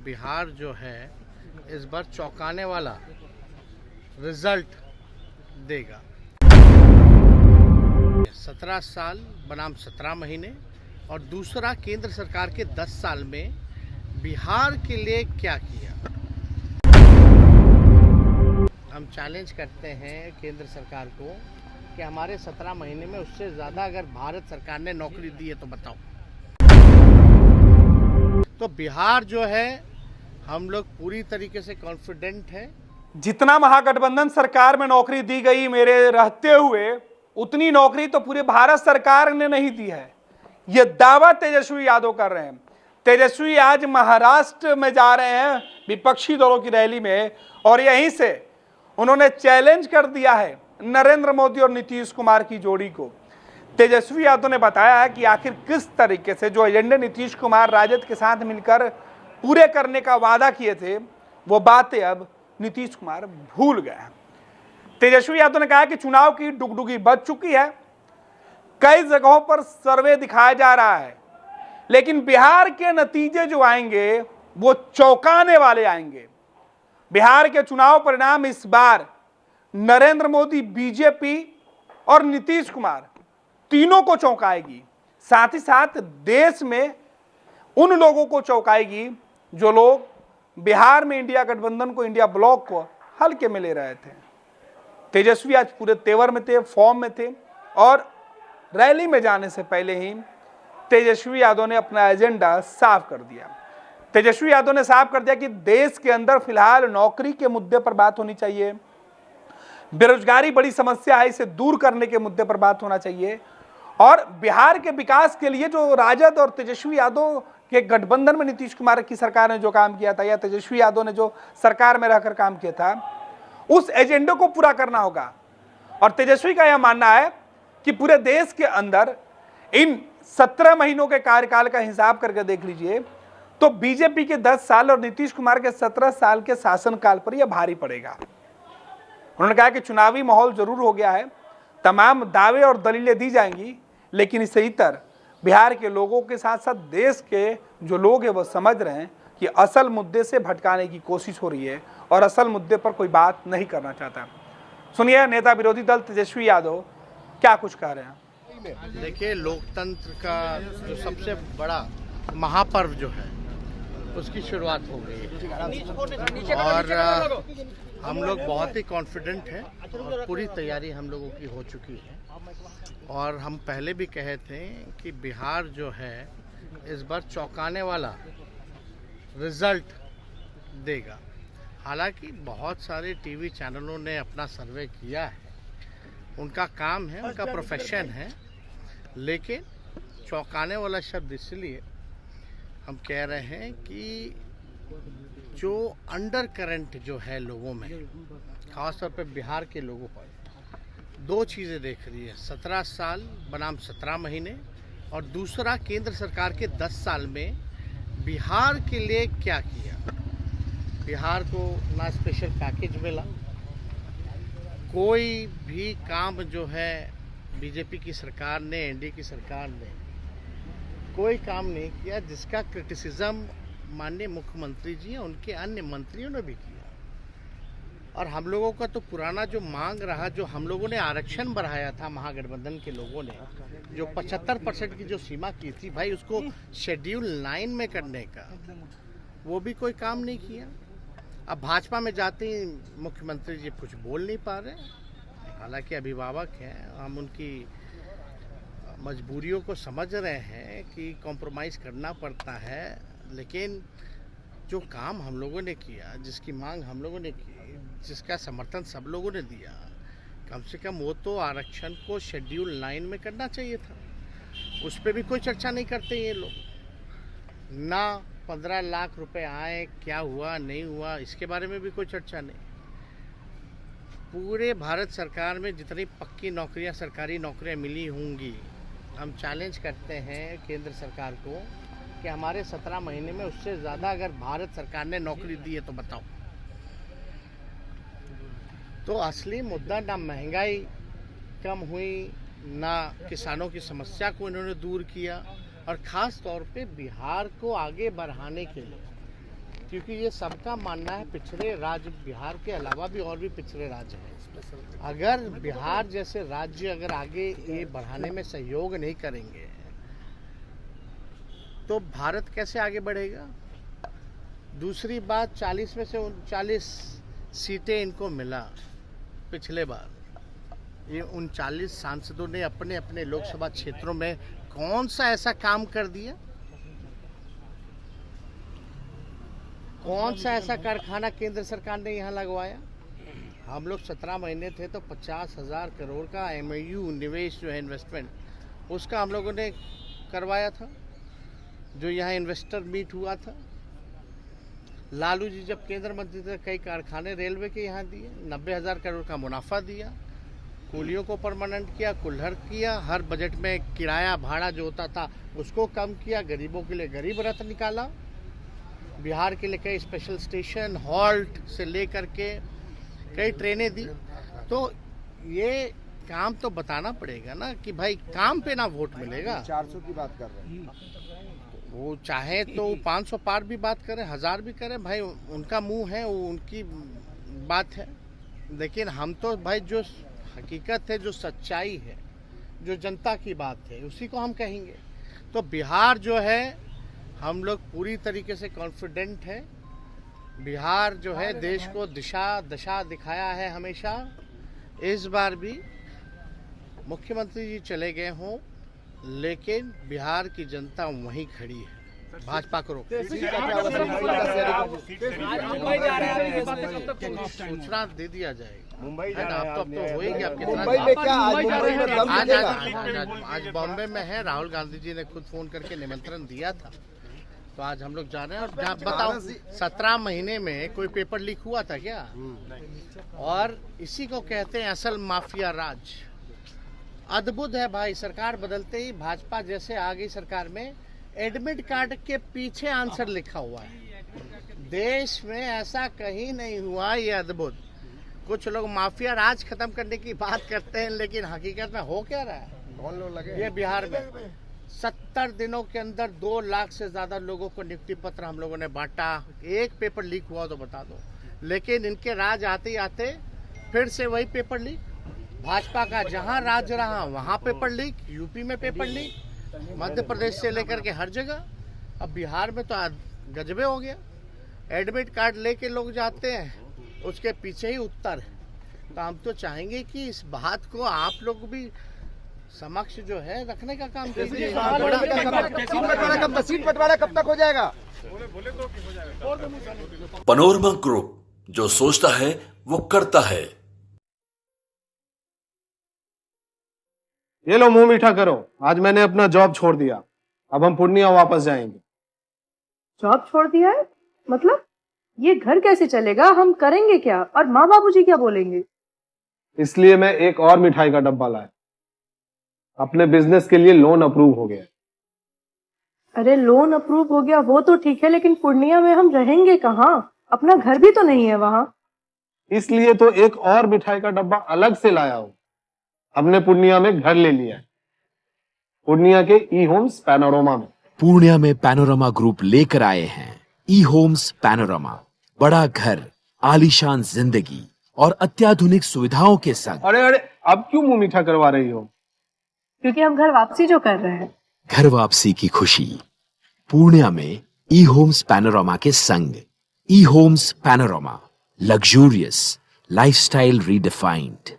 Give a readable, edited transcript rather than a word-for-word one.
बिहार जो है इस बार चौंकाने वाला रिजल्ट देगा। 17 साल बनाम 17 महीने और दूसरा केंद्र सरकार के 10 साल में बिहार के लिए क्या किया। हम चैलेंज करते हैं केंद्र सरकार को कि हमारे 17 महीने में उससे ज़्यादा अगर भारत सरकार ने नौकरी दी है तो बताओ। तो बिहार जो है हम लोग पूरी तरीके से कॉन्फिडेंट है। जितना महागठबंधन सरकार में नौकरी दी गई मेरे रहते हुए, उतनी नौकरी तो पूरे भारत सरकार ने नहीं दी है। यह दावा तेजस्वी यादव कर रहे हैं। तेजस्वी आज महाराष्ट्र में जा रहे हैं विपक्षी दलों की रैली में, और यहीं से उन्होंने चैलेंज कर दिया है नरेंद्र मोदी और नीतीश कुमार की जोड़ी को। तेजस्वी यादव ने बताया है कि आखिर किस तरीके से जो एजेंडे नीतीश कुमार राजद के साथ मिलकर पूरे करने का वादा किए थे, वो बातें अब नीतीश कुमार भूल गए हैं। तेजस्वी यादव ने कहा कि चुनाव की डुगडुगी बज चुकी है, कई जगहों पर सर्वे दिखाया जा रहा है, लेकिन बिहार के नतीजे जो आएंगे वो चौंकाने वाले आएंगे। बिहार के चुनाव परिणाम इस बार नरेंद्र मोदी, बीजेपी और नीतीश कुमार तीनों को चौंकाएगी। साथ ही साथ देश में उन लोगों को चौंकाएगी जो लोग बिहार में इंडिया गठबंधन को, इंडिया ब्लॉक को हल्के में ले रहे थे। तेजस्वी आज पूरे तेवर में थे, फॉर्म में थे, और रैली में जाने से पहले ही तेजस्वी यादव ने अपना एजेंडा साफ कर दिया। तेजस्वी यादव ने साफ कर दिया कि देश के अंदर फिलहाल नौकरी के मुद्दे पर बात होनी चाहिए, बेरोजगारी बड़ी समस्या है, इसे दूर करने के मुद्दे पर बात होना चाहिए, और बिहार के विकास के लिए जो राजद और तेजस्वी यादव के गठबंधन में नीतीश कुमार की सरकार ने जो काम किया था, या तेजस्वी यादव ने जो सरकार में रहकर काम किया था, उस एजेंडे को पूरा करना होगा। और तेजस्वी का यह मानना है कि पूरे देश के अंदर इन 17 महीनों के कार्यकाल का हिसाब करके देख लीजिए तो बीजेपी के 10 साल और नीतीश कुमार के 17 साल के शासनकाल पर यह भारी पड़ेगा। उन्होंने कहा कि चुनावी माहौल जरूर हो गया है, तमाम दावे और दलीलें दी जाएंगी, लेकिन इससे इतर बिहार के लोगों के साथ साथ देश के जो लोग हैं वो समझ रहे हैं कि असल मुद्दे से भटकाने की कोशिश हो रही है और असल मुद्दे पर कोई बात नहीं करना चाहता। सुनिए नेता विरोधी दल तेजस्वी यादव क्या कुछ कह रहे हैं। देखिए, लोकतंत्र का जो सबसे बड़ा महापर्व जो है उसकी शुरुआत हो गई है और हम लोग बहुत ही कॉन्फिडेंट हैं और पूरी तैयारी हम लोगों की हो चुकी है। और हम पहले भी कहे थे कि बिहार जो है इस बार चौंकाने वाला रिजल्ट देगा। हालांकि बहुत सारे टीवी चैनलों ने अपना सर्वे किया है, उनका काम है, उनका प्रोफेशन है, लेकिन चौंकाने वाला शब्द इसलिए हम कह रहे हैं कि जो अंडर करंट जो है लोगों में, खासतौर पे बिहार के लोगों पर, दो चीज़ें देख रही है। 17 साल बनाम 17 महीने और दूसरा केंद्र सरकार के 10 साल में बिहार के लिए क्या किया। बिहार को ना स्पेशल पैकेज मिला, कोई भी काम जो है बीजेपी की सरकार ने, एनडीए की सरकार ने कोई काम नहीं किया जिसका क्रिटिसिज्म माननीय मुख्यमंत्री जी और उनके अन्य मंत्रियों ने भी किया। और हम लोगों का तो पुराना जो मांग रहा, जो हम लोगों ने आरक्षण बढ़ाया था महागठबंधन के लोगों ने, जो 75% की जो सीमा की थी भाई, उसको शेड्यूल 9 में करने का, वो भी कोई काम नहीं किया। अब भाजपा में जाते ही मुख्यमंत्री जी कुछ बोल नहीं पा रहे। हालांकि अभिभावक हैं, हम उनकी मजबूरियों को समझ रहे हैं कि कॉम्प्रोमाइज़ करना पड़ता है, लेकिन जो काम हम लोगों ने किया, जिसकी मांग हम लोगों ने की, जिसका समर्थन सब लोगों ने दिया, कम से कम वो तो आरक्षण को शेड्यूल 9 में करना चाहिए था। उस पर भी कोई चर्चा नहीं करते ये लोग। ना 15 लाख रुपए आए, क्या हुआ नहीं हुआ, इसके बारे में भी कोई चर्चा नहीं। पूरे भारत सरकार में जितनी पक्की नौकरियां, सरकारी नौकरियां मिली होंगी, हम चैलेंज करते हैं केंद्र सरकार को कि हमारे 17 महीने में उससे ज़्यादा अगर भारत सरकार ने नौकरी दी है तो बताओ। तो असली मुद्दा ना महंगाई कम हुई, ना किसानों की समस्या को इन्होंने दूर किया, और ख़ास तौर पे बिहार को आगे बढ़ाने के लिए क्योंकि ये सबका मानना है पिछड़े राज्य बिहार के अलावा भी और भी पिछड़े राज्य हैं। अगर बिहार जैसे राज्य अगर आगे ये बढ़ाने में सहयोग नहीं करेंगे तो भारत कैसे आगे बढ़ेगा। दूसरी बात, 40 में से 39 सीटें इनको मिला पिछले बार। ये 39 सांसदों ने अपने अपने लोकसभा क्षेत्रों में कौन सा ऐसा काम कर दिया, कौन सा ऐसा कारखाना केंद्र सरकार ने यहाँ लगवाया। हम लोग 17 महीने थे तो 50,000 करोड़ का MOU निवेश जो है इन्वेस्टमेंट उसका हम लोगों ने करवाया था, जो यहाँ इन्वेस्टर मीट हुआ था। लालू जी जब केंद्र मंत्री थे कई कारखाने रेलवे के यहाँ दिए, 90,000 करोड़ का मुनाफा दिया, कूलियों को परमानेंट किया, कुल्हड़ किया, हर बजट में किराया भाड़ा जो होता था उसको कम किया, गरीबों के लिए गरीब रथ निकाला, बिहार के लिए कई स्पेशल स्टेशन हॉल्ट से लेकर के कई ट्रेनें दी। तो ये काम तो बताना पड़ेगा ना कि भाई काम पे ना वोट मिलेगा। 400 की बात कर रहे हैं, वो चाहे तो 500 पार भी बात करें, 1000 भी करें, भाई उनका मुंह है, वो उनकी बात है। लेकिन हम तो भाई जो हकीकत है, जो सच्चाई है, जो जनता की बात है उसी को हम कहेंगे। तो बिहार जो है हम लोग पूरी तरीके से कॉन्फिडेंट है। बिहार जो है देश को दशा दिखाया है हमेशा। इस बार भी मुख्यमंत्री जी चले गए हों लेकिन बिहार की जनता वहीं खड़ी है, भाजपा को रोक। सूचना दे दिया जाएगा। मुंबई है ना, अब तो हो ही गया। मुंबई में क्या आज मुंबई में दम मिलेगा? आज बॉम्बे में है, राहुल गांधी जी ने खुद फोन करके निमंत्रण दिया था, तो आज हम लोग जा रहे हैं। और बताओ 17 महीने में कोई पेपर लीक हुआ था क्या? और इसी को कहते हैं असल माफिया राज। अद्भुत है भाई, सरकार बदलते ही भाजपा जैसे आ गई सरकार में, एडमिट कार्ड के पीछे आंसर लिखा हुआ है। देश में ऐसा कहीं नहीं हुआ, ये अद्भुत। कुछ लोग माफिया राज खत्म करने की बात करते हैं लेकिन हकीकत में हो क्या रहा है? कौन लोग लगे? ये बिहार में 70 दिनों के अंदर 2 लाख से ज्यादा लोगों को नियुक्ति पत्र हम लोगों ने बांटा। एक पेपर लीक हुआ तो बता दो। लेकिन इनके राज आते ही आते फिर से वही पेपर लीक। भाजपा का जहां राज रहा वहां पेपर लीक, यूपी में पेपर लीक, मध्य प्रदेश से लेकर के हर जगह। अब बिहार में तो गजबे हो गया। एडमिट कार्ड लेके लोग जाते हैं, उसके पीछे ही उत्तर है। तो हम तो चाहेंगे कि इस बात को आप लोग भी समक्ष जो है रखने का काम कीजिए। सीट बंटवारा कब तक हो जाएगा? पनोरमा ग्रुप, जो सोचता है वो करता है। ये लो मुंह मीठा करो, आज मैंने अपना जॉब छोड़ दिया, अब हम पूर्णिया वापस जाएंगे। जॉब छोड़ दिया है? मतलब ये घर कैसे चलेगा? हम करेंगे क्या? और माँ बाबूजी क्या बोलेंगे? इसलिए मैं एक और मिठाई का डब्बा लाया। अपने बिजनेस के लिए लोन अप्रूव हो गया। अरे लोन अप्रूव हो गया वो तो ठीक है, लेकिन पूर्णिया में हम रहेंगे कहाँ? अपना घर भी तो नहीं है वहाँ। इसलिए तो एक और मिठाई का डब्बा अलग से लाया हूँ। हमने पूर्णिया में घर ले लिया है, पूर्णिया के ई होम्स पैनोरमा में। पूर्णिया में पैनोरमा ग्रुप लेकर आए हैं ई होम्स पैनोरमा। बड़ा घर, आलीशान जिंदगी और अत्याधुनिक सुविधाओं के संग। अरे अरे, अब क्यों मुंह मीठा करवा रही हो? क्योंकि हम घर वापसी जो कर रहे हैं। घर वापसी की खुशी पूर्णिया में ई होम्स पैनोरमा के संग। ई Homes Panorama, luxurious lifestyle redefined.